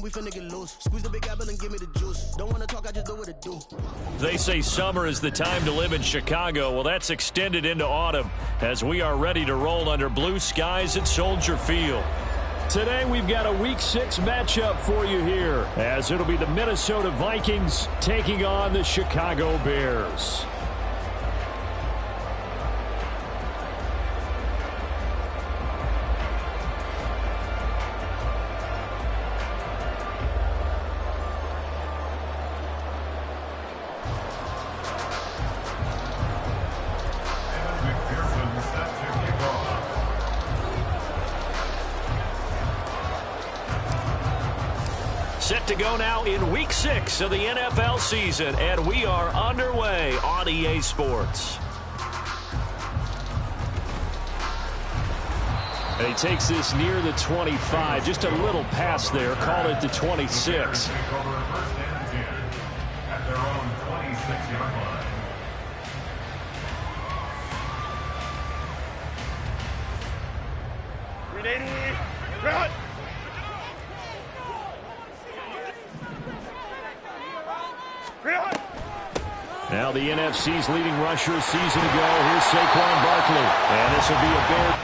we finna get loose. Squeeze the big apple and give me the juice. Don't wanna talk, I just do what it do. They say summer is the time to live in Chicago. Well, that's extended into autumn as we are ready to roll under blue skies at Soldier Field. Today we've got a Week 6 matchup for you here, as it'll be the Minnesota Vikings taking on the Chicago Bears. Set to go now in Week 6 of the NFL season, and we are underway on EA Sports. And he takes this near the 25, just a little pass there, call it the 26. At their own 26-yard line. Now the NFC's leading rusher a season ago. Here's Saquon Barkley. And this will be a Bear.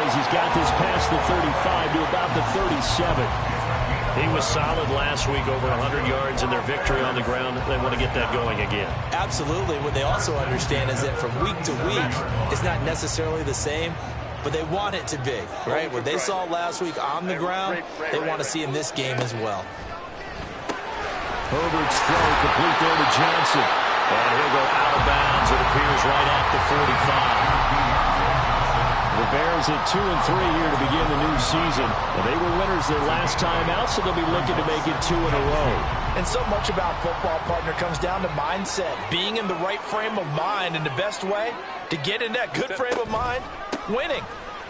He's got this past the 35 to about the 37. He was solid last week, over 100 yards in their victory on the ground. They want to get that going again. Absolutely. What they also understand is that from week to week, it's not necessarily the same, but they want it to be, right? What they saw last week on the ground, they want to see in this game as well. Herbert's throw complete there to Johnson. And he'll go out of bounds, it appears, right at the 45. The Bears at 2-3 here to begin the new season. And they were winners their last time out, so they'll be looking to make it 2 in a row. And so much about football, partner, comes down to mindset. Being in the right frame of mind, and the best way to get in that good frame of mind, winning.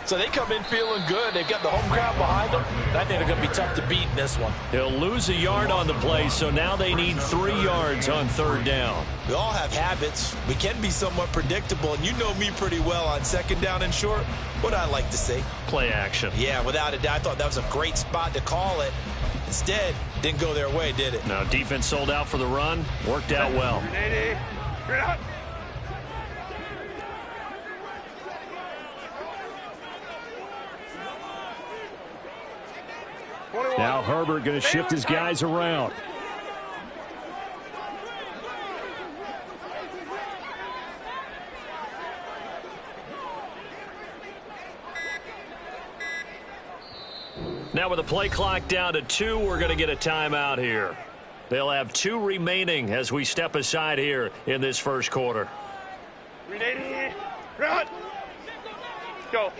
So they come in feeling good. They've got the home crowd behind them. I think they're going to be tough to beat in this one. He'll lose a yard on the play, so now they need 3 yards on 3rd down. We all have habits. We can be somewhat predictable, and you know me pretty well on 2nd down and short. What I like to see. Play action. Yeah, without a doubt. I thought that was a great spot to call it. Instead, didn't go their way, did it? No, defense sold out for the run. Worked out well. Now Herbert going to shift his guys around. Now with the play clock down to 2, we're going to get a timeout here. They'll have 2 remaining as we step aside here in this first quarter. Run! Go.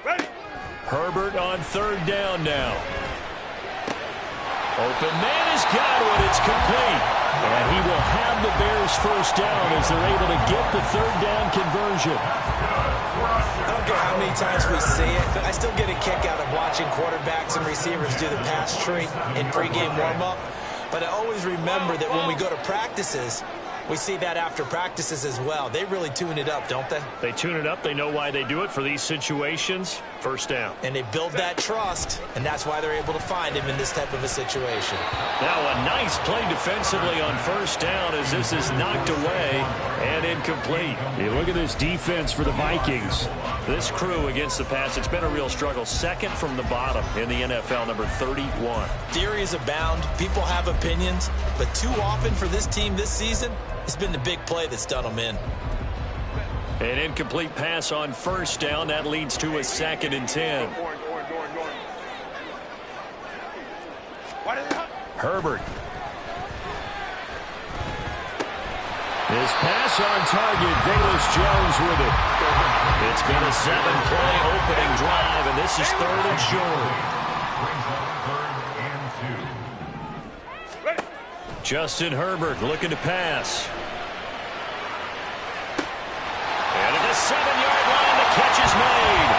Ready. Herbert on 3rd down now. Open man has got it. It's complete. And he will have the Bears first down as they're able to get the 3rd down conversion. I don't care how many times we see it, I still get a kick out of watching quarterbacks and receivers do the pass tree in pregame warm-up. But I always remember that when we go to practices, We see that after practices as well. They really tune it up, don't they? They tune it up. They know why they do it for these situations. First down. And they build that trust, and that's why they're able to find him in this type of a situation. Now a nice play defensively on first down as this is knocked away and incomplete. You look at this defense for the Vikings. This crew against the pass, it's been a real struggle. Second from the bottom in the NFL, number 31. Theories abound. People have opinions. But too often for this team this season, it's been the big play that's done them in. An incomplete pass on first down. That leads to a 2nd and 10. Herbert. His pass on target. Velus Jones with it. It's been a 7-play opening drive, and this is 3rd and short. Justin Herbert looking to pass. And at the 7-yard line, the catch is made.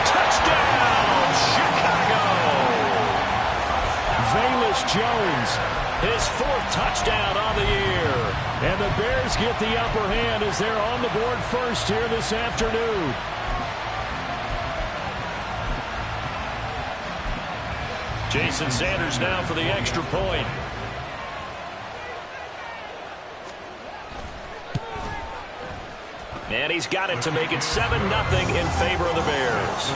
Touchdown, Chicago! Velus Jones, his 4th touchdown on the year. And the Bears get the upper hand as they're on the board first here this afternoon. Jason Sanders now for the extra point. And he's got it to make it 7-0 in favor of the Bears.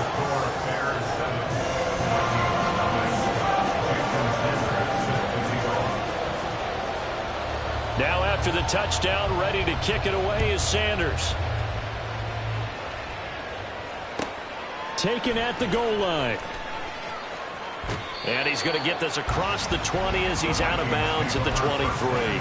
Now after the touchdown, ready to kick it away is Sanders. Taken at the goal line. And he's going to get this across the 20 as he's out of bounds at the 23.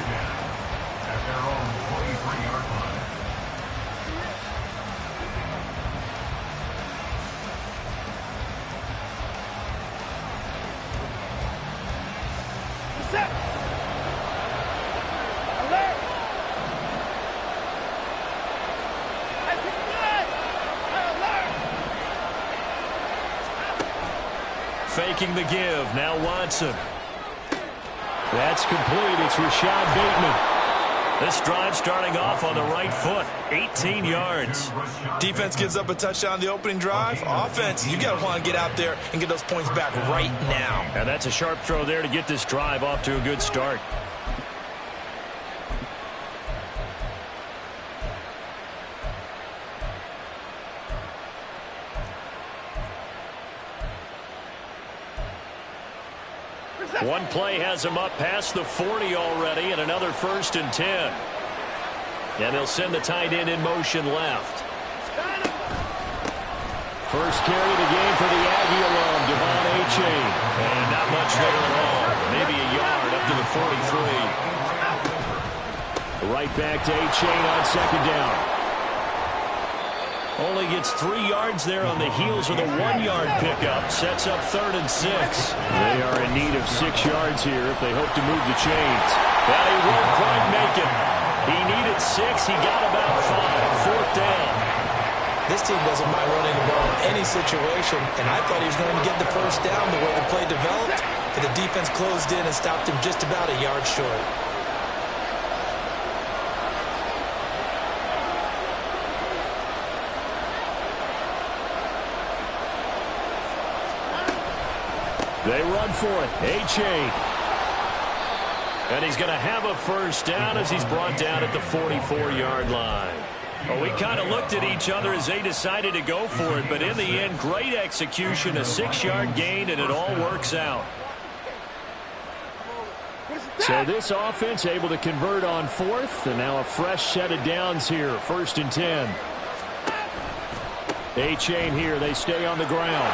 Faking the give. Now Watson. That's complete. It's Rashad Bateman. This drive starting off on the right foot. 18 yards. Defense gives up a touchdown the opening drive. Offense, you got to want to get out there and get those points back right now. And that's a sharp throw there to get this drive off to a good start. One play has him up past the 40 already, and another 1st and 10. And they'll send the tight end in motion left. First carry of the game for the Aggie alum, Devon Achane. And not much there at all. Maybe a yard up to the 43. Right back to Achane on 2nd down. Only gets 3 yards there on the heels of the 1-yard pickup. Sets up 3rd and 6. They are in need of 6 yards here if they hope to move the chains. Well, he won't quite make it. He needed 6. He got about 5. 4th down. This team doesn't mind running the ball in any situation, and I thought he was going to get the 1st down the way the play developed, but the defense closed in and stopped him just about a yard short. They run for it. Achane. And he's going to have a 1st down as he's brought down at the 44-yard line. Well, we kind of looked at each other as they decided to go for it, but in the end, great execution, a 6-yard gain, and it all works out. So this offense able to convert on 4th, and now a fresh set of downs here, 1st and 10. Achane here. They stay on the ground.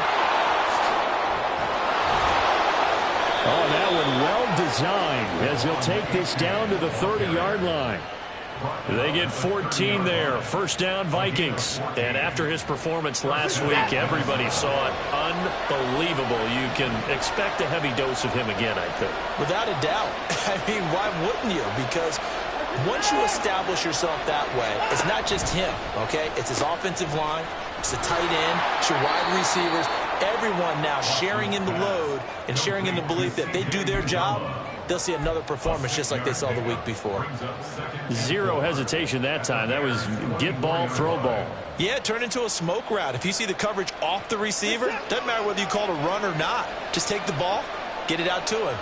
Oh, that one well designed as he'll take this down to the 30-yard line. They get 14 there. 1st down, Vikings. And after his performance last week, everybody saw it. Unbelievable. You can expect a heavy dose of him again, I think. Without a doubt. I mean, why wouldn't you? Because once you establish yourself that way, it's not just him, okay? It's his offensive line. It's the tight end. It's your wide receivers. Everyone now sharing in the load and sharing in the belief that they do their job. they'll see another performance just like they saw the week before. Zero hesitation that time. That was get ball, throw ball. Yeah, it turned into a smoke route. If you see the coverage off the receiver, doesn't matter whether you call it a run or not. Just take the ball, get it out to him.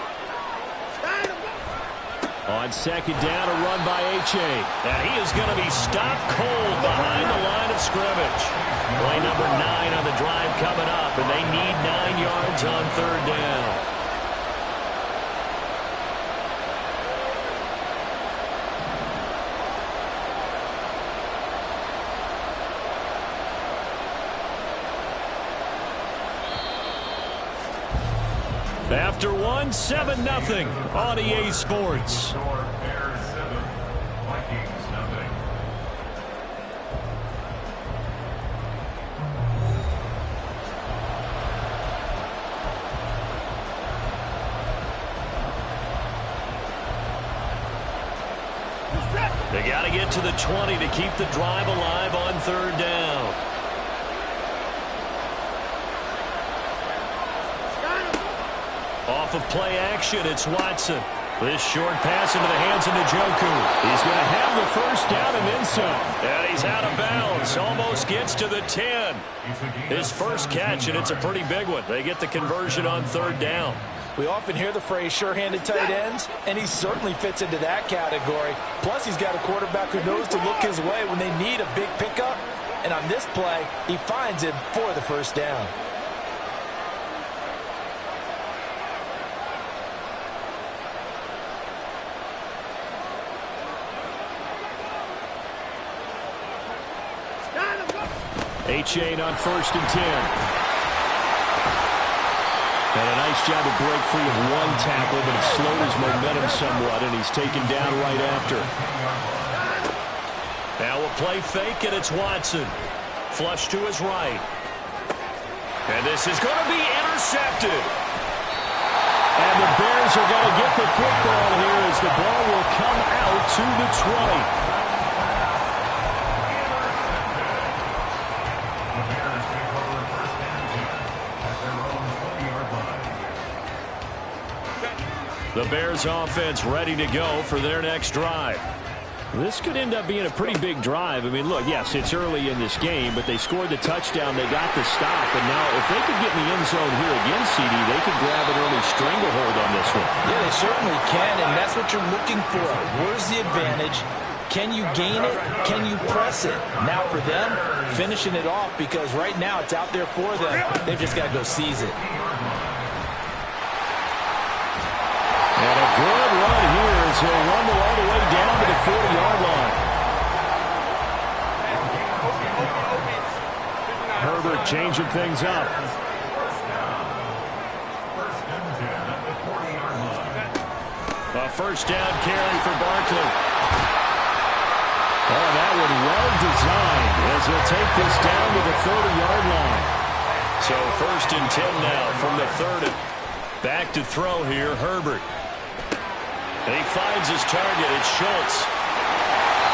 On second down, a run by H.A. And he is going to be stopped cold behind the line of scrimmage. Play number 9 on the drive coming up, and they need 9 yards on third down. After one, 7-0 on EA Sports. Bears 7, Vikings nothing. They got to get to the 20 to keep the drive alive on third down. Off of play action, it's Watson. This short pass into the hands of Njoku. He's going to have the first down and then some. And he's out of bounds. Almost gets to the 10. His first catch, and it's a pretty big one. They get the conversion on third down. We often hear the phrase sure-handed tight ends, and he certainly fits into that category. Plus, he's got a quarterback who knows to look his way when they need a big pickup. And on this play, he finds it for the first down. H.A. on first and 10. And a nice job to break free of one tackle, but it slowed his momentum somewhat, and he's taken down right after. Now a play fake, and it's Watson. Flush to his right. And this is going to be intercepted. And the Bears are going to get the football here as the ball will come out to the 20. The Bears offense ready to go for their next drive. This could end up being a pretty big drive. I mean, look, yes, it's early in this game, but they scored the touchdown. They got the stop. And now if they could get in the end zone here again, CD, they could grab an early stranglehold on this one. Yeah, they certainly can, and that's what you're looking for. Where's the advantage? Can you gain it? Can you press it? Now for them, finishing it off, because right now it's out there for them. They've just got to go seize it. And a good run here as he'll rumble all the way down to the 40-yard line. Herbert changing things up. A first down carry for Barkley. Oh, that one well designed as he'll take this down to the 30-yard line. So first and 10 now from the 30. Back to throw here, Herbert. And he finds his target. It's Schultz.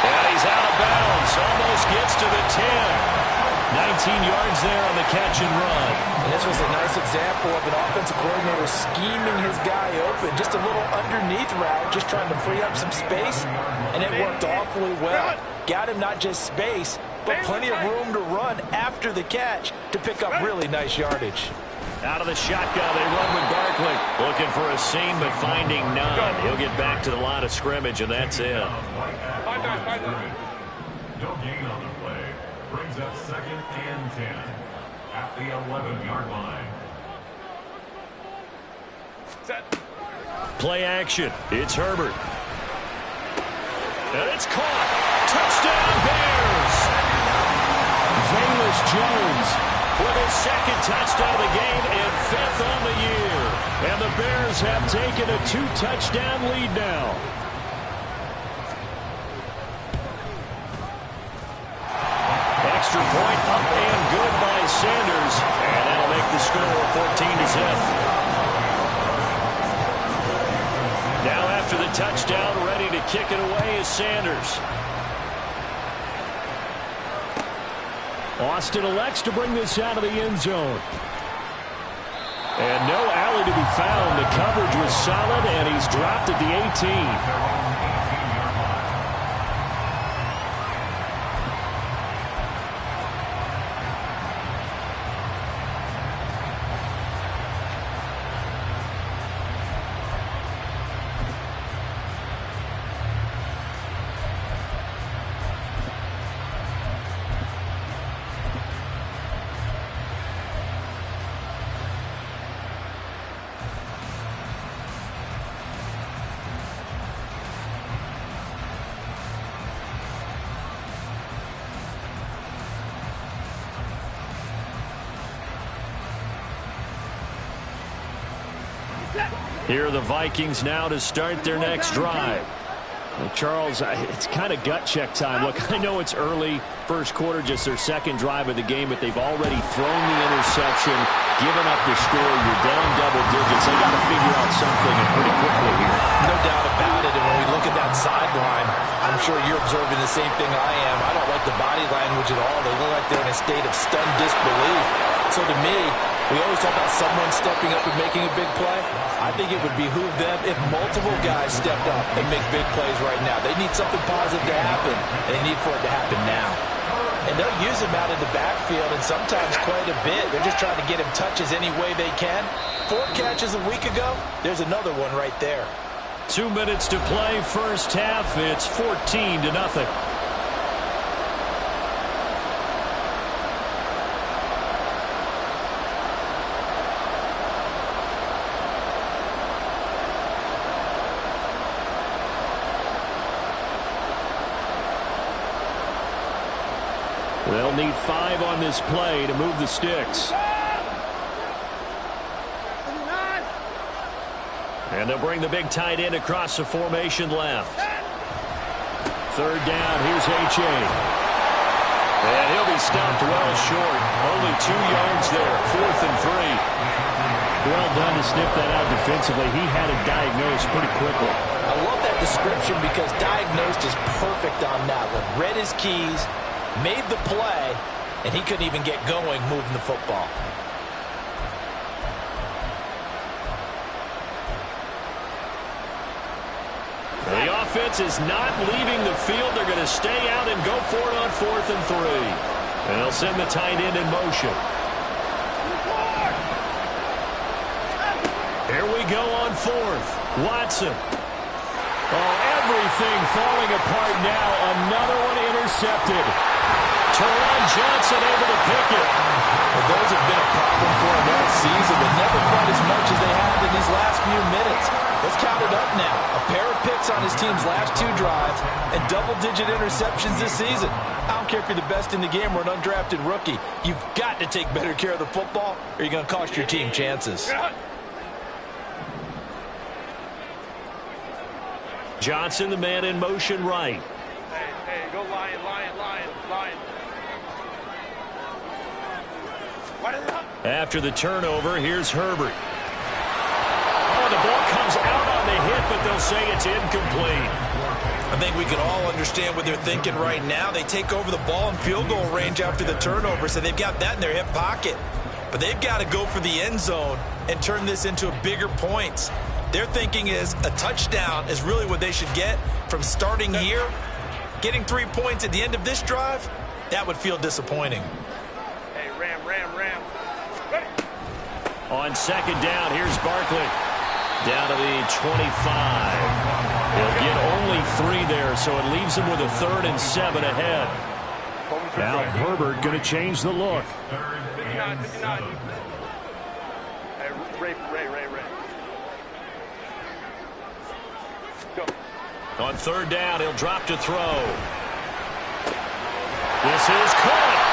And he's out of bounds. Almost gets to the 10. 19 yards there on the catch and run. And this was a nice example of an offensive coordinator scheming his guy open. Just a little underneath route, just trying to free up some space. And it worked awfully well. Got him not just space, but plenty of room to run after the catch to pick up really nice yardage. Out of the shotgun, they run with Barkley. Looking for a seam, but finding none. He'll get back to the line of scrimmage, and that's it. No gain on the play. Brings up second and 10 at the 11-yard line. Set. Play action. It's Herbert. And it's caught. Touchdown, Bears. Velus Jones with his second touchdown of the game and 5th on the year. And the Bears have taken a 2-touchdown lead now. Extra point up and good by Sanders. And that'll make the score 14-0. Now after the touchdown, ready to kick it away is Sanders. Austin elects to bring this out of the end zone. And no alley to be found. The coverage was solid, and he's dropped at the 18. Here are the Vikings now to start their next drive. Well, Charles, it's kind of gut check time. Look, I know it's early, first quarter, just their second drive of the game, but they've already thrown the interception, given up the score. You're down double digits. They got to figure out something and pretty quickly here. No doubt about it. And when we look at that sideline, I'm sure you're observing the same thing I am. I don't like the body language at all. They look like they're in a state of stunned disbelief. So to me, we always talk about someone stepping up and making a big play. I think it would behoove them if multiple guys stepped up and make big plays right now. They need something positive to happen, and they need for it to happen now. And they'll use him out in the backfield, and sometimes quite a bit. They're just trying to get him touches any way they can. 4 catches a week ago, there's another one right there. 2 minutes to play, first half. It's 14-0. They'll need 5 on this play to move the sticks. And they'll bring the big tight end across the formation left. Third down, here's H.A. And he'll be stopped well short. Only 2 yards there, 4th and 3. Well done to sniff that out defensively. He had it diagnosed pretty quickly. I love that description because diagnosed is perfect on that one. Read his keys, made the play, and he couldn't even get going moving the football. The offense is not leaving the field. They're going to stay out and go for it on 4th and 3. And they'll send the tight end in motion. Here we go on 4th. Watson. Oh, everything falling apart now. Another one intercepted. Teron Johnson able to pick it. Well, those have been a problem for him all season, but never quite as much as they have in these last few minutes. Let's count it up now. A pair of picks on his team's last 2 drives and double-digit interceptions this season. I don't care if you're the best in the game or an undrafted rookie. You've got to take better care of the football or you're going to cost your team chances. Johnson, the man in motion right. Hey, go Lion. After the turnover, here's Herbert. Oh, the ball comes out on the hit, but they'll say it's incomplete. I think we can all understand what they're thinking right now. They take over the ball in field goal range after the turnover, so they've got that in their hip pocket. But they've got to go for the end zone and turn this into a bigger points. Their thinking is a touchdown is really what they should get from starting here. Getting 3 points at the end of this drive, that would feel disappointing. Hey, Ram. Ready. On 2nd down, here's Barkley. Down to the 25. He'll get only 3 there, so it leaves him with a 3rd and 7 ahead. Now Herbert going to change the look. 59. Hey, Ray. Go. On 3rd down, he'll drop to throw. This is caught.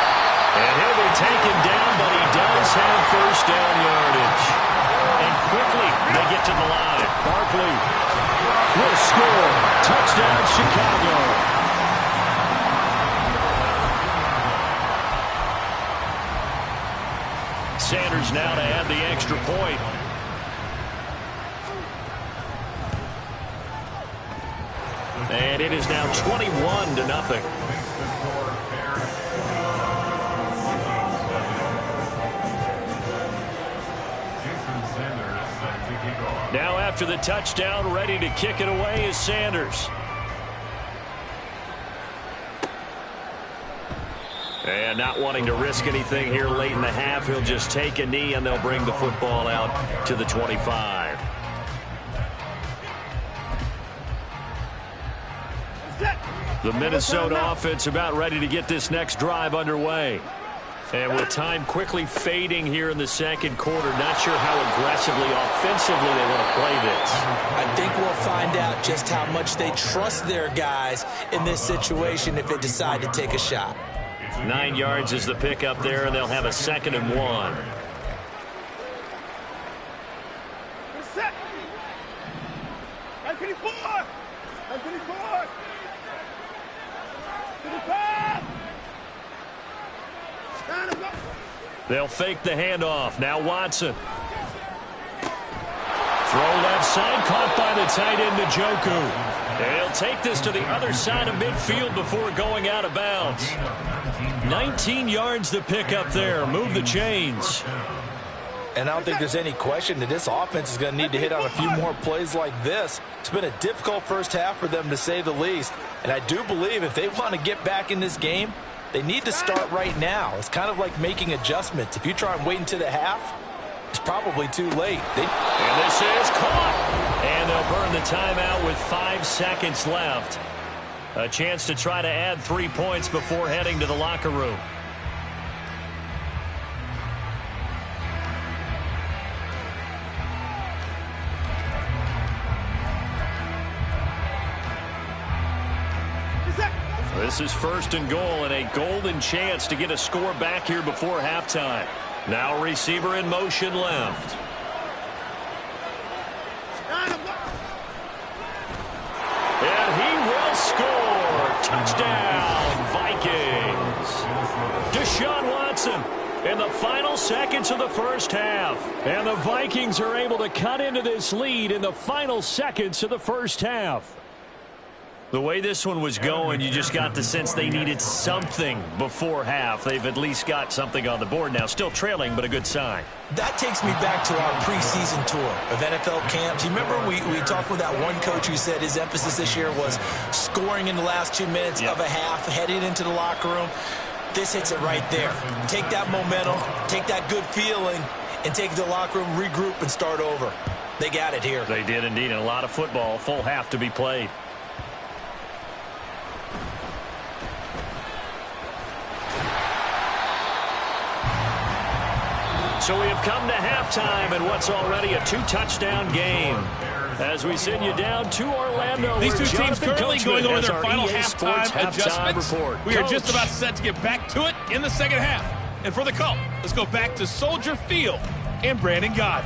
And he'll be taken down, but he does have 1st down yardage. And quickly, they get to the line. Barkley will score. Touchdown, Chicago. Sanders now to add the extra point. And it is now 21-0. after the touchdown. Ready to kick it away is Sanders. And not wanting to risk anything here late in the half, he'll just take a knee, and they'll bring the football out to the 25. The Minnesota offense about ready to get this next drive underway. And with time quickly fading here in the second quarter, not sure how aggressively, offensively they want to play this. I think we'll find out just how much they trust their guys in this situation if they decide to take a shot. 9 yards is the pickup there, and they'll have a 2nd and 1. Set. 954. 954. 55. They'll fake the handoff. Now Watson. Throw left side, caught by the tight end Njoku. And he'll take this to the other side of midfield before going out of bounds. 19 yards to pick up there. Move the chains. And I don't think there's any question that this offense is going to need to hit on a few more plays like this. It's been a difficult first half for them, to say the least. And I do believe if they want to get back in this game, they need to start right now. It's kind of like making adjustments. If you try and wait until the half, it's probably too late. And this is caught. And they'll burn the timeout with 5 seconds left. A chance to try to add 3 points before heading to the locker room. This is 1st and goal, and a golden chance to get a score back here before halftime. Now receiver in motion left. And he will score. Touchdown, Vikings. Deshaun Watson in the final seconds of the first half. And the Vikings are able to cut into this lead in the final seconds of the first half. The way this one was going, you just got the sense they needed something before half. They've at least got something on the board now. Still trailing, but a good sign. That takes me back to our preseason tour of NFL camps. You remember we talked with that one coach who said his emphasis this year was scoring in the last 2 minutes of a half, heading into the locker room. This hits it right there. Take that momentum, take that good feeling, and take it to the locker room, regroup, and start over. They got it here. They did indeed, and a lot of football, full half to be played. So we have come to halftime in what's already a 2-touchdown game. As we send you down to Orlando. These two teams currently going over their final halftime adjustments. We are just about set to get back to it in the second half. And for the call, let's go back to Soldier Field and Brandon Gott.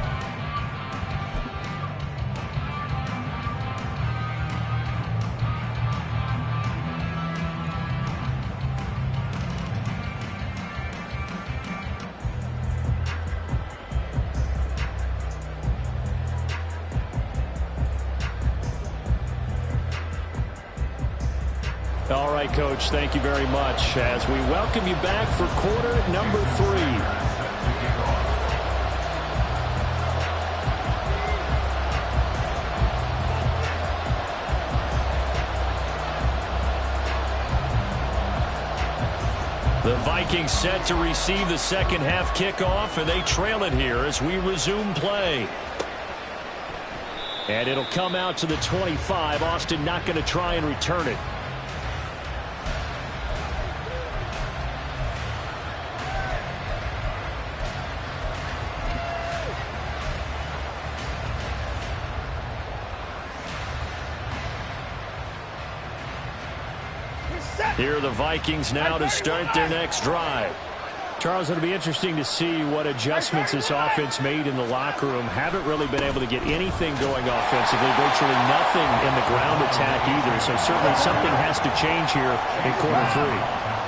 All right, Coach, thank you very much as we welcome you back for quarter number 3. The Vikings set to receive the second half kickoff, and they trail it here as we resume play. And it'll come out to the 25. Austin not going to try and return it. Here are the Vikings now to start their next drive. Charles, it'll be interesting to see what adjustments this offense made in the locker room. Haven't really been able to get anything going offensively, virtually nothing in the ground attack either. So certainly something has to change here in quarter 3.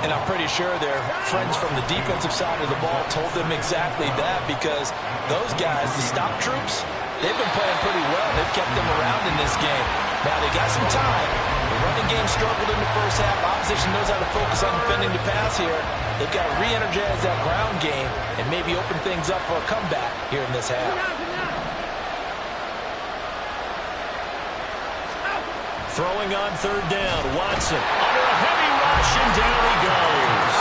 And I'm pretty sure their friends from the defensive side of the ball told them exactly that, because those guys, the stop troops, they've been playing pretty well. They've kept them around in this game. Now they got some time. The running game struggled in the first half. Opposition knows how to focus on defending the pass here. They've got to re-energize that ground game and maybe open things up for a comeback here in this half. Throwing on third down. Watson under a heavy rush, and down he goes.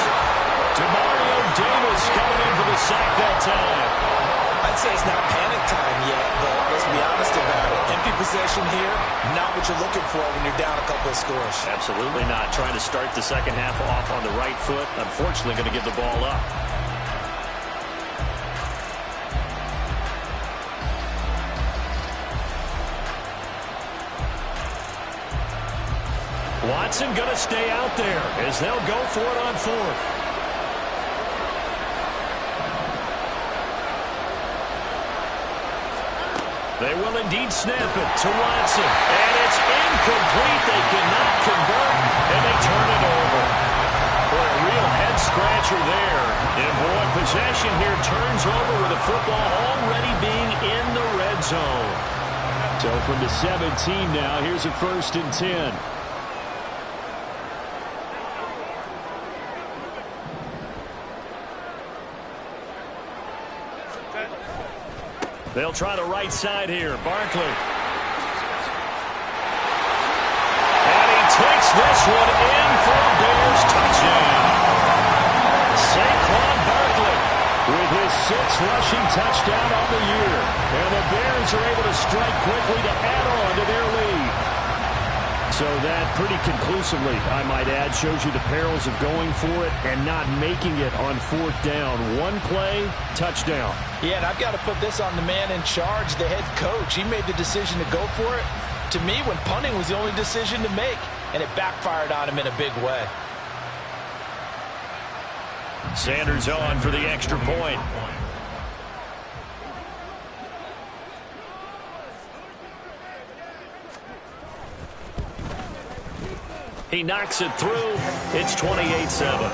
DeMario Davis coming in for the sack that time. I'd say it's not panic time yet, but let's be honest about it. Empty possession here, not what you're looking for when you're down a couple of scores. Absolutely not. Trying to start the second half off on the right foot. Unfortunately, going to give the ball up. Watson going to stay out there as they'll go for it on fourth. They will indeed snap it to Watson. And it's incomplete. They cannot convert, and they turn it over. Boy, a real head-scratcher there. And, boy, possession here turns over with the football already being in the red zone. So from the 17 now, here's a 1st and 10. They'll try the right side here. Barkley. And he takes this one in for a Bears touchdown. Saquon Barkley with his 6th rushing touchdown on the year. And the Bears are able to strike quickly to add on to their lead. So that pretty conclusively, I might add, shows you the perils of going for it and not making it on 4th down. One play, touchdown. Yeah, and I've got to put this on the man in charge, the head coach. He made the decision to go for it. To me, when punting was the only decision to make, and it backfired on him in a big way. Sanders on for the extra point. He knocks it through. It's 28-7.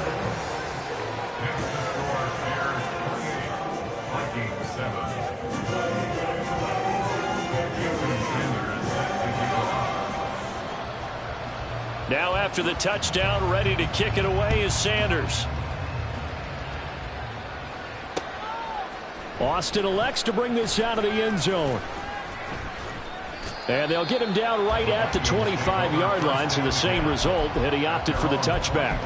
Now after the touchdown, ready to kick it away is Sanders. Austin elects to bring this out of the end zone. And they'll get him down right at the 25-yard line, so the same result had he opted for the touchback.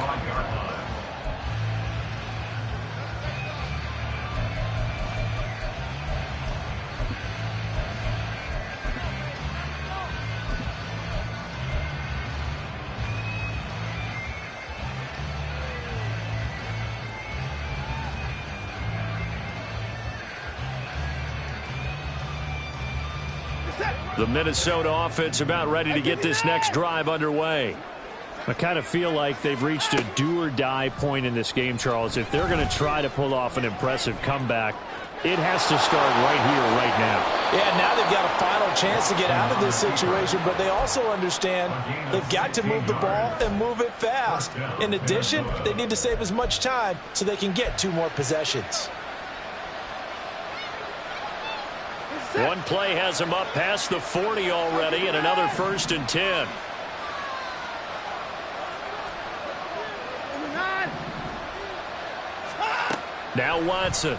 The Minnesota offense about ready to get this next drive underway. I kind of feel like they've reached a do-or-die point in this game, Charles. If they're going to try to pull off an impressive comeback, it has to start right here, right now. Yeah, now they've got a final chance to get out of this situation, but they also understand they've got to move the ball and move it fast. In addition, they need to save as much time so they can get 2 more possessions. One play has him up past the 40 already, and another 1st and 10. Now Watson.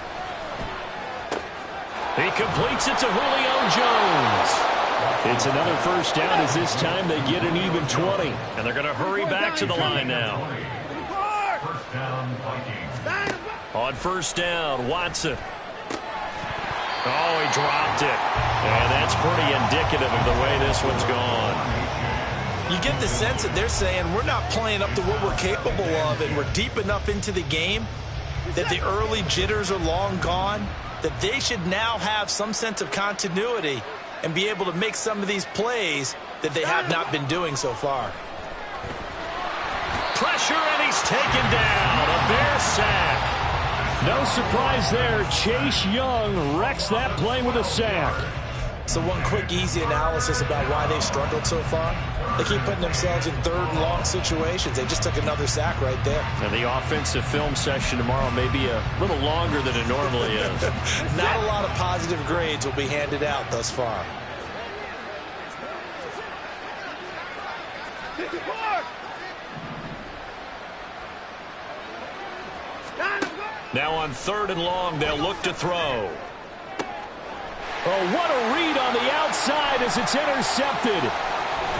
He completes it to Julio Jones. It's another 1st down as this time they get an even 20. And they're going to hurry back to the line now. On 1st down, Watson. Oh, he dropped it. And that's pretty indicative of the way this one's gone. You get the sense that they're saying we're not playing up to what we're capable of, and we're deep enough into the game that the early jitters are long gone, that they should now have some sense of continuity and be able to make some of these plays that they have not been doing so far. Pressure, and he's taken down. A Bear sack. No surprise there. Chase Young wrecks that play with a sack. So one quick, easy analysis about why they've struggled so far. They keep putting themselves in 3rd and long situations. They just took another sack right there. And the offensive film session tomorrow may be a little longer than it normally is. Not a lot of positive grades will be handed out thus far. Now on 3rd and long, they'll look to throw. Oh, what a read on the outside as it's intercepted.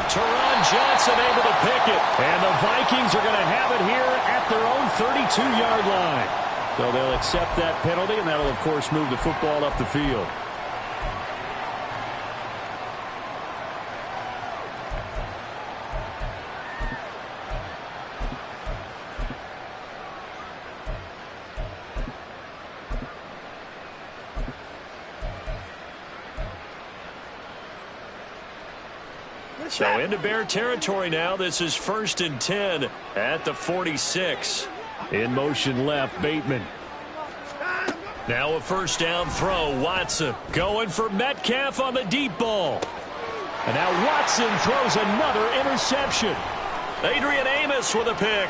Teron Johnson able to pick it. And the Vikings are going to have it here at their own 32-yard line. So they'll accept that penalty, and that'll, of course, move the football up the field. So into Bear territory now. This is 1st and 10 at the 46. In motion left, Bateman. Now a first down throw. Watson going for Metcalf on the deep ball. And now Watson throws another interception. Adrian Amos with a pick.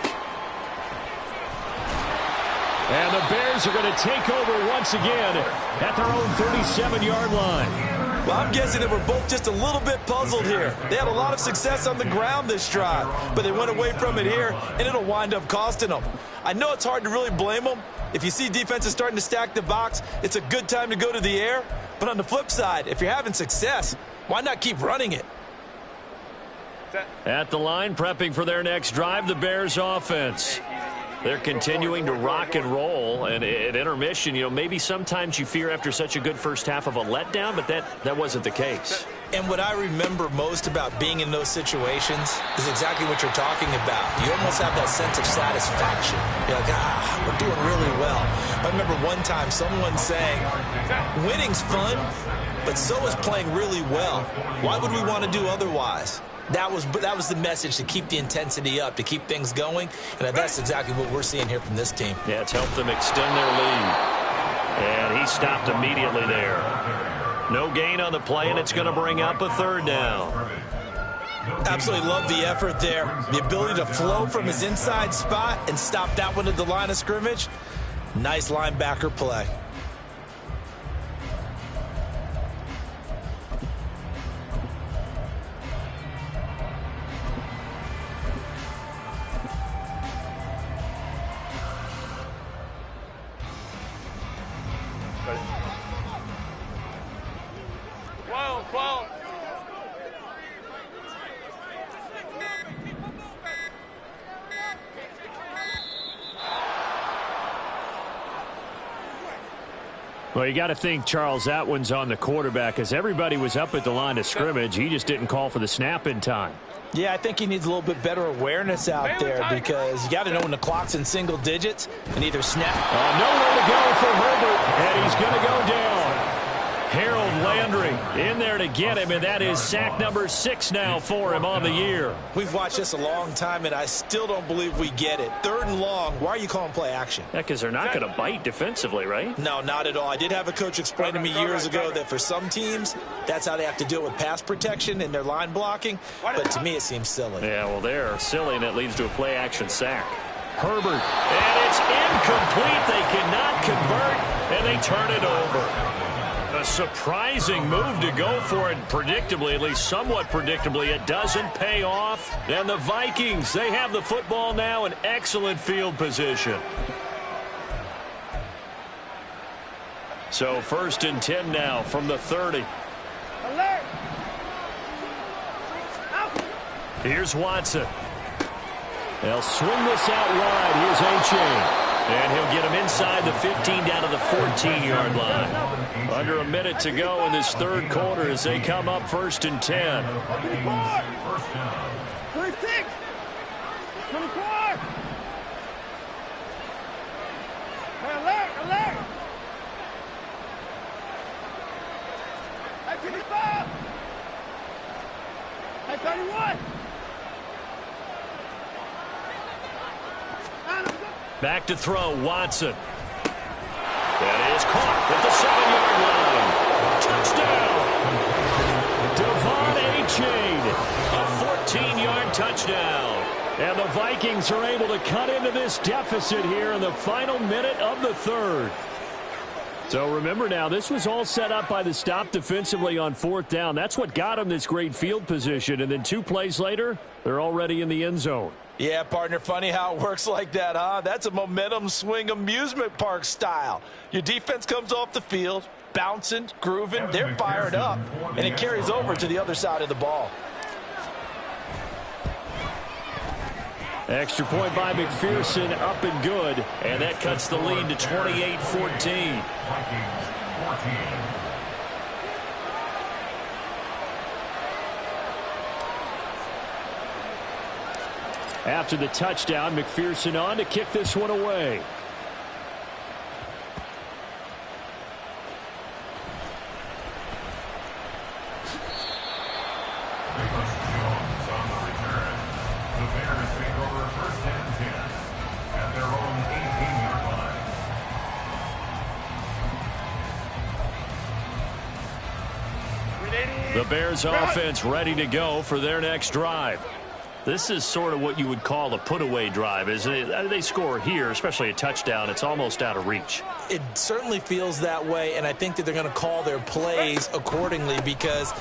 And the Bears are going to take over once again at their own 37-yard line. Well, I'm guessing they were both just a little bit puzzled here. They had a lot of success on the ground this drive, but they went away from it here, and it'll wind up costing them. I know it's hard to really blame them. If you see defenses starting to stack the box, it's a good time to go to the air. But on the flip side, if you're having success, why not keep running it? At the line, prepping for their next drive, the Bears offense. They're continuing to rock and roll, and at intermission, you know, maybe sometimes you fear after such a good first half of a letdown, but that wasn't the case. And what I remember most about being in those situations is exactly what you're talking about. You almost have that sense of satisfaction. You're like, we're doing really well. I remember one time someone saying, winning's fun, but so is playing really well. Why would we want to do otherwise? That was the message, to keep the intensity up, to keep things going, and that's exactly what we're seeing here from this team. Yeah, it's helped them extend their lead. And he stopped immediately there. No gain on the play, and it's going to bring up a third down. Absolutely love the effort there. The ability to flow from his inside spot and stop that one at the line of scrimmage. Nice linebacker play. Well, you got to think, Charles, that one's on the quarterback, as everybody was up at the line of scrimmage. He just didn't call for the snap in time. Yeah, I think he needs a little bit better awareness out there, because you got to know when the clock's in single digits and either snap. Nowhere to go for Herbert, and he's going to go down. Harold Landry in there to get him, and that is sack number 6 now for him on the year. We've watched this a long time, and I still don't believe we get it. 3rd and long, why are you calling play action? Yeah, because they're not going to bite defensively, right? No, not at all. I did have a coach explain to me years ago that for some teams, that's how they have to deal with pass protection and their line blocking, but to me it seems silly. Yeah, well, they're silly, and it leads to a play action sack. Herbert, and it's incomplete. They cannot convert, and they turn it over. A surprising move to go for it, predictably, at least somewhat predictably. It doesn't pay off. And the Vikings, they have the football now in excellent field position. So 1st and 10 now from the 30. Alert! Here's Watson. They'll swing this out wide. Here's A-Chain. And he'll get him inside the 15 down to the 14-yard line. Under a minute to go in this 3rd quarter as they come up 1st and 10. 26! 24! Hey, alert! Alert! Hey, 25! Hey, 31! Back to throw, Watson. That is caught at the 7-yard line. Touchdown. Devon A-Chain. A 14-yard touchdown. And the Vikings are able to cut into this deficit here in the final minute of the 3rd. So remember now, this was all set up by the stop defensively on 4th down. That's what got them this great field position. And then 2 plays later, they're already in the end zone. Yeah, partner, funny how it works like that, huh? That's a momentum swing amusement park style. Your defense comes off the field, bouncing, grooving, they're fired up, and it carries over to the other side of the ball. Extra point by McPherson, up and good. And that cuts the lead to 28-14. Vikings 14. After the touchdown, McPherson on to kick this one away. The Bears offense ready to go for their next drive. This is sort of what you would call a put-away drive, isn't it? They score here, especially a touchdown. It's almost out of reach. It certainly feels that way, and I think that they're going to call their plays accordingly, because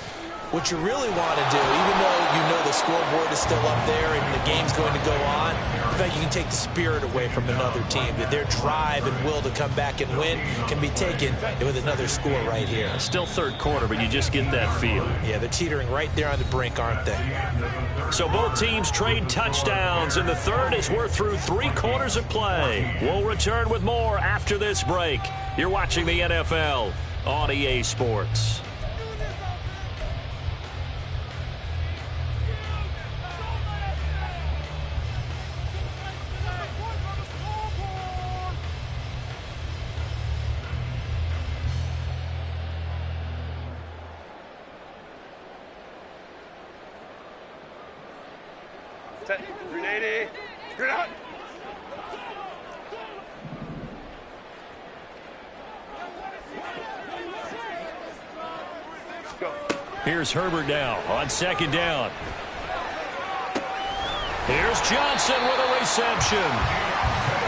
what you really want to do, even though you know the scoreboard is still up there and the game's going to go on, in fact, you can take the spirit away from another team. That their drive and will to come back and win can be taken with another score right here. Still third quarter, but you just get that feel. Yeah, they're teetering right there on the brink, aren't they? So both teams trade touchdowns, and the third as we're through 3 quarters of play. We'll return with more after this break. You're watching the NFL on EA Sports. Set. 380. Screw out. Go. Here's Herbert now on second down. Here's Johnson with a reception.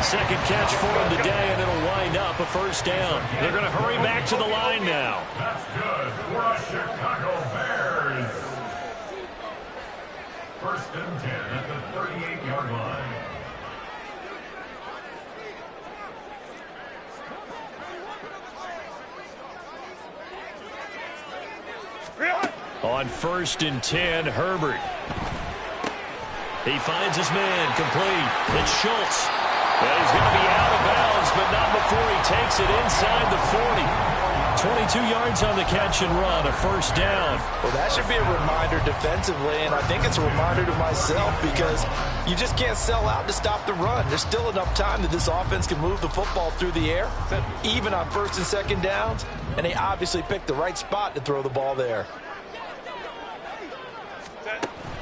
Second catch for him today, and it'll wind up a first down. They're going to hurry back to the line now. That's good for the Chicago Bears. First and 10 at the 38-yard line. On first and 10, Herbert. He finds his man complete. It's Schultz. And he's going to be out of bounds, but not before he takes it inside the 40. 22 yards on the catch and run, a first down. Well, that should be a reminder defensively, and I think it's a reminder to myself, because you just can't sell out to stop the run. There's still enough time that this offense can move the football through the air, even on first and second downs, and they obviously picked the right spot to throw the ball there.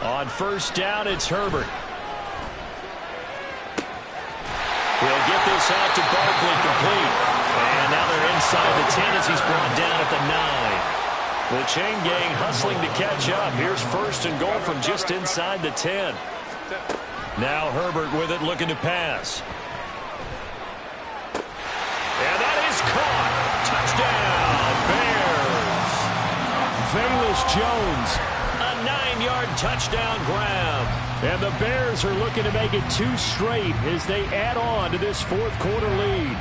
On first down, it's Herbert. He'll get this out to Barkley complete. And now they're inside the 10 as he's brought down at the 9. The chain gang hustling to catch up. Here's first and goal from just inside the 10. Now Herbert with it, looking to pass. And that is caught. Touchdown, Bears. Velus Jones, a 9-yard touchdown grab. And the Bears are looking to make it 2 straight as they add on to this fourth quarter lead.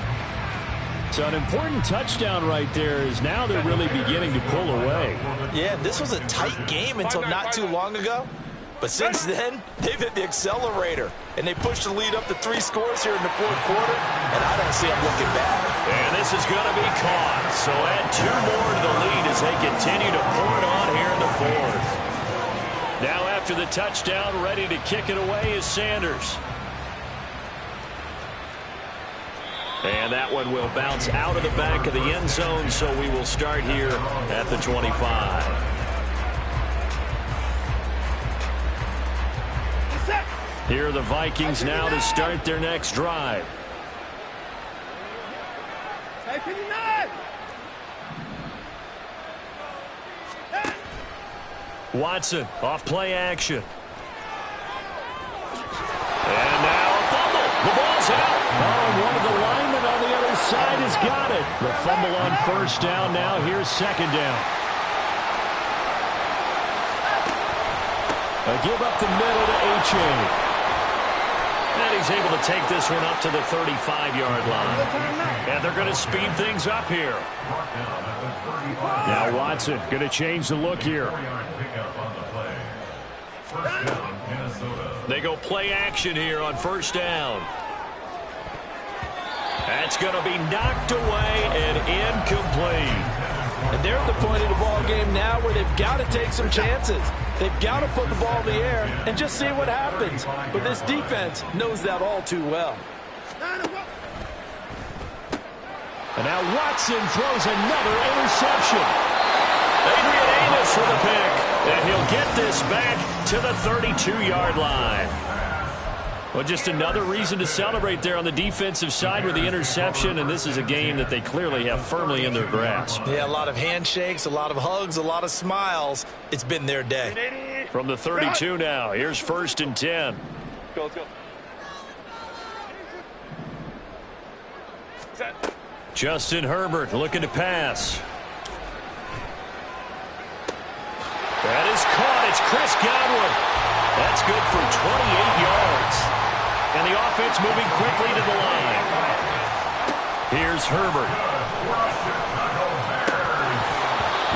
So an important touchdown right there, is now they're really beginning to pull away. Yeah, this was a tight game until not too long ago. But since then, they've hit the accelerator. And they pushed the lead up to 3 scores here in the fourth quarter. And I don't see them looking back. And this is going to be caught. So add 2 more to the lead as they continue to pour it on here in the fourth. Now after the touchdown, ready to kick it away is Sanders. And that one will bounce out of the back of the end zone, so we will start here at the 25. Here are the Vikings now to start their next drive. Watson off play action. And now a fumble. The ball's out. Oh, one of the linemen on the other side has got it. The fumble on first down. Now here's second down. A give up the middle to H.A. And he's able to take this one up to the 35-yard line. And they're going to speed things up here. Now Watson going to change the look here. First down. They go play action here on first down. That's going to be knocked away and incomplete. And they're at the point of the ball game now where they've got to take some chances. They've got to put the ball in the air and just see what happens. But this defense knows that all too well. And now Watson throws another interception. Adrian Amos for the pick. And he'll get this back to the 32-yard line. Well, just another reason to celebrate there on the defensive side with the interception, and this is a game that they clearly have firmly in their grasp. Yeah, a lot of handshakes, a lot of hugs, a lot of smiles. It's been their day. From the 32 now, here's 1st and 10. Let's go. Set. Justin Herbert looking to pass. That is caught. It's Chris Godwin. That's good for 28 yards. And the offense moving quickly to the line. Here's Herbert.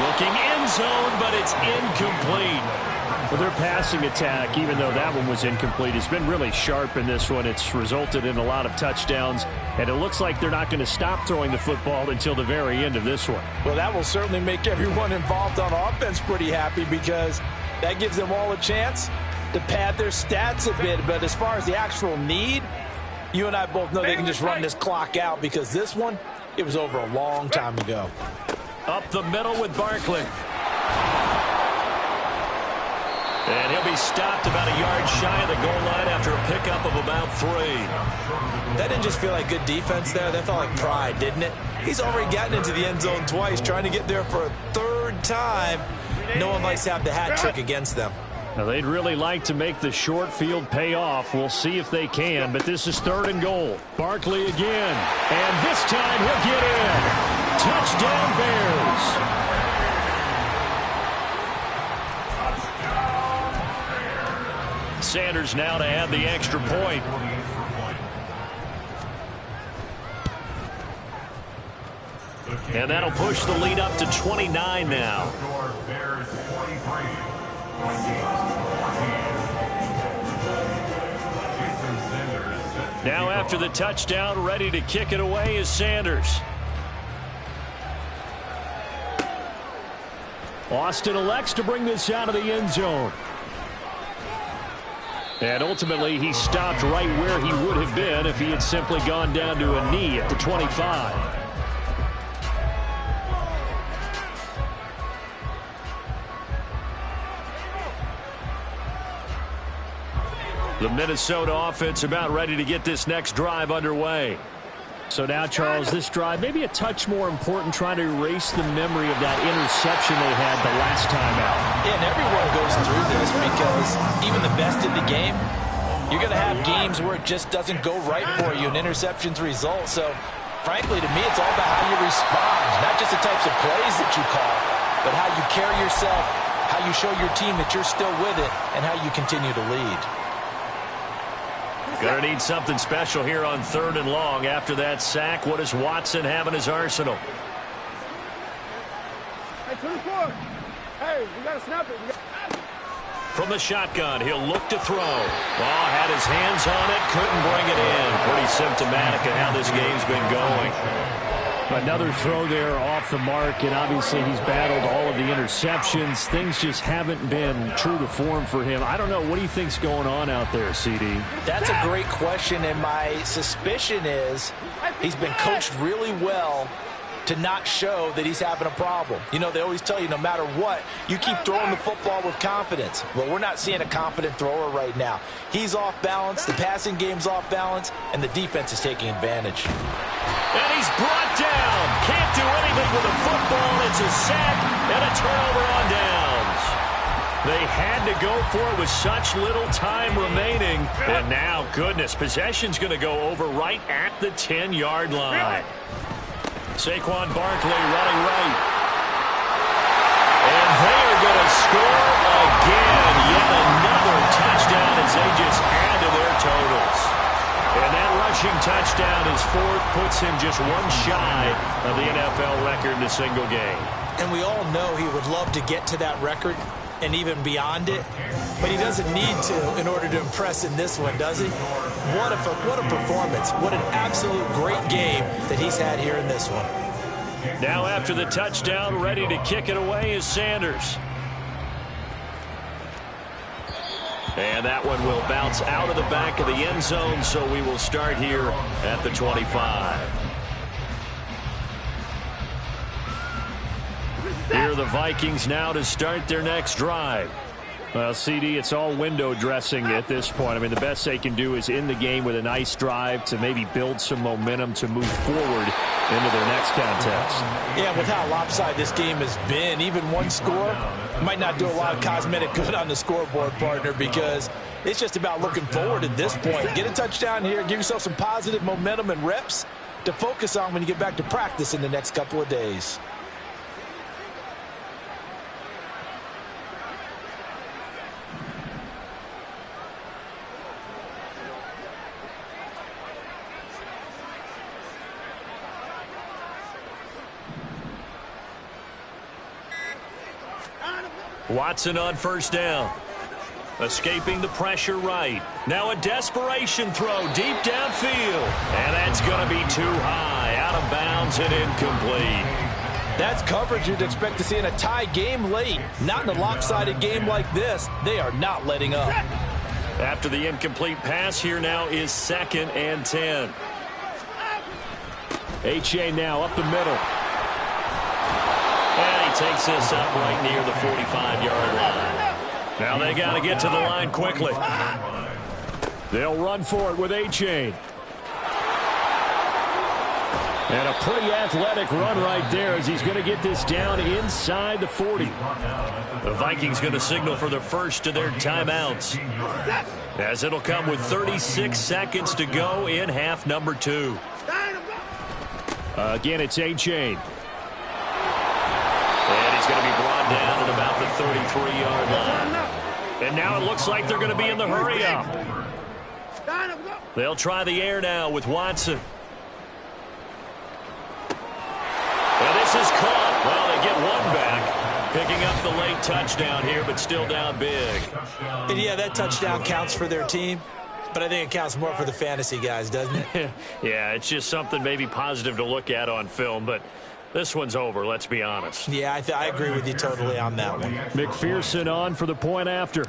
Looking end zone, but it's incomplete. Well, their passing attack, even though that one was incomplete, has been really sharp in this one. It's resulted in a lot of touchdowns, and it looks like they're not going to stop throwing the football until the very end of this one. Well, that will certainly make everyone involved on offense pretty happy because that gives them all a chance to pad their stats a bit. But as far as the actual need, you and I both know they can just run this clock out because this one, it was over a long time ago. Up the middle with Barkley. And he'll be stopped about a yard shy of the goal line after a pickup of about 3. That didn't just feel like good defense there. That felt like pride, didn't it? He's already gotten into the end zone twice, trying to get there for a 3rd time. No one likes to have the hat trick against them. Now, they'd really like to make the short field pay off. We'll see if they can, but this is 3rd and goal. Barkley again, and this time he'll get in. Touchdown Bears. Sanders now to add the extra point. And that'll push the lead up to 29 now. Now after the touchdown, ready to kick it away is Sanders. Austin elects to bring this out of the end zone. And ultimately, he stopped right where he would have been if he had simply gone down to a knee at the 25. The Minnesota offense about ready to get this next drive underway. So now, Charles, this drive maybe a touch more important, trying to erase the memory of that interception they had the last time out. Yeah, and everyone goes through this because even the best in the game, you're going to have games where it just doesn't go right for you, and interceptions result. So, frankly, to me, it's all about how you respond, not just the types of plays that you call, but how you carry yourself, how you show your team that you're still with it, and how you continue to lead. Gonna need something special here on 3rd and long. After that sack, what does Watson have in his arsenal? Hey, 24. Hey, we got to snap it. From the shotgun, he'll look to throw. Ball had his hands on it, couldn't bring it in. Pretty symptomatic of how this game's been going. Another throw there off the mark, and obviously he's battled all of the interceptions. Things just haven't been true to form for him. I don't know. What do you think's going on out there, CD? That's a great question, and my suspicion is he's been coached really well to not show that he's having a problem. You know, they always tell you no matter what, you keep throwing the football with confidence. Well, we're not seeing a confident thrower right now. He's off balance, the passing game's off balance, and the defense is taking advantage. And he's brought down. Can't do anything with the football. It's a sack and a turnover on downs. They had to go for it with such little time remaining. And now, goodness, possession's going to go over right at the 10-yard line. Saquon Barkley running right. And they are going to score again. Yet another touchdown as they just add to their totals. And that rushing touchdown is 4th, puts him just one shy of the NFL record in a single game. And we all know he would love to get to that record and even beyond it. but he doesn't need to in order to impress in this one, does he? What a performance. What an absolute great game that he's had here in this one. Now after the touchdown, ready to kick it away is Sanders. And that one will bounce out of the back of the end zone, so we will start here at the 25. Here are the Vikings now to start their next drive. Well, CD, it's all window dressing at this point. I mean, the best they can do is in the game with a nice drive to maybe build some momentum to move forward into their next contest. Yeah, with how lopsided this game has been, even one score might not do a lot of cosmetic good on the scoreboard, partner, because it's just about looking forward at this point. Get a touchdown here, give yourself some positive momentum and reps to focus on when you get back to practice in the next couple of days. Watson on first down. Escaping the pressure right. Now a desperation throw deep downfield. And that's going to be too high. Out of bounds and incomplete. That's coverage you'd expect to see in a tie game late. Not in a lopsided game like this. They are not letting up. After the incomplete pass, here now is 2nd and 10. H.A. now up the middle. And he takes this up right near the 45-yard line. Now they got to get to the line quickly. They'll run for it with A-Chain. And a pretty athletic run right there as he's going to get this down inside the 40. The Vikings going to signal for the first of their timeouts, as it'll come with 36 seconds to go in half number 2. Again, it's A-Chain. And he's going to be brought down at about the 33-yard line. And now it looks like they're going to be in the hurry-up. They'll try the air now with Watson. And this is caught. Well, they get one back. Picking up the late touchdown here, but still down big. And yeah, that touchdown counts for their team, but I think it counts more for the fantasy guys, doesn't it? Yeah, it's just something maybe positive to look at on film, but this one's over, let's be honest. Yeah, I agree with you totally on that one. McPherson on for the point after.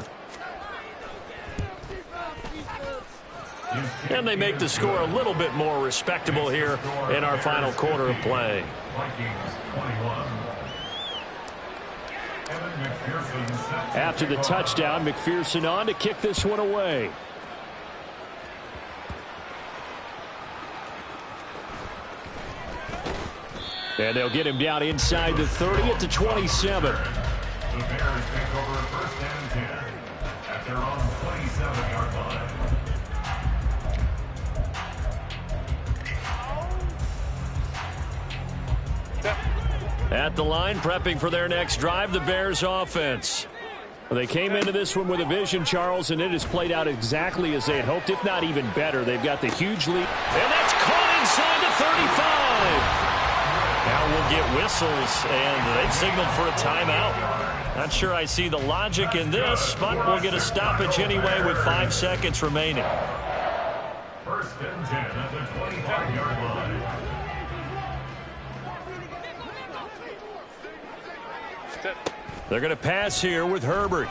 And they make the score a little bit more respectable here in our final quarter of play. After the touchdown, McPherson on to kick this one away. And they'll get him down inside the 30 at the 27. The Bears take over 1st and 10 at their own 27-yard line. At the line, prepping for their next drive, the Bears offense. Well, they came into this one with a vision, Charles, and it has played out exactly as they had hoped, if not even better. They've got the huge lead. And that's caught inside the 35. Now we'll get whistles, and they've signaled for a timeout. Not sure I see the logic in this, but we'll get a stoppage anyway with 5 seconds remaining. 1st and 10 at the 25-yard line. They're going to pass here with Herbert.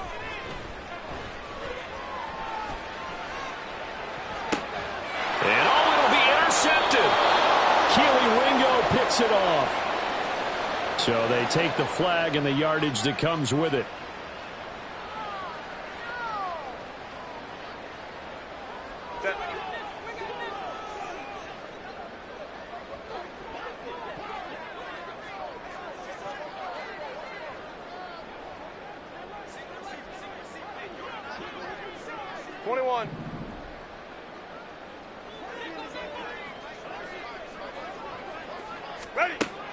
And it'll be intercepted. Keely Ringo picks it off. So they take the flag and the yardage that comes with it.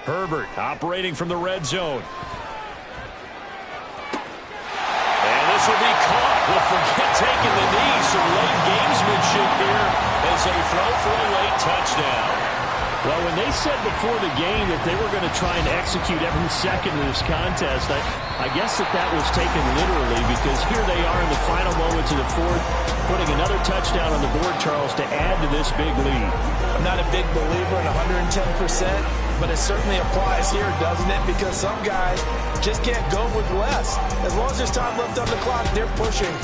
Herbert operating from the red zone. And this will be caught. We'll forget taking the knee. Some late gamesmanship here as they throw for a late touchdown. Well, when they said before the game that they were going to try and execute every second of this contest, I guess that was taken literally, because here they are in the final moments of the fourth, putting another touchdown on the board, Charles, to add to this big lead. I'm not a big believer in 110%, but it certainly applies here, doesn't it? Because some guys just can't go with less. As long as there's time left on the clock, they're pushing.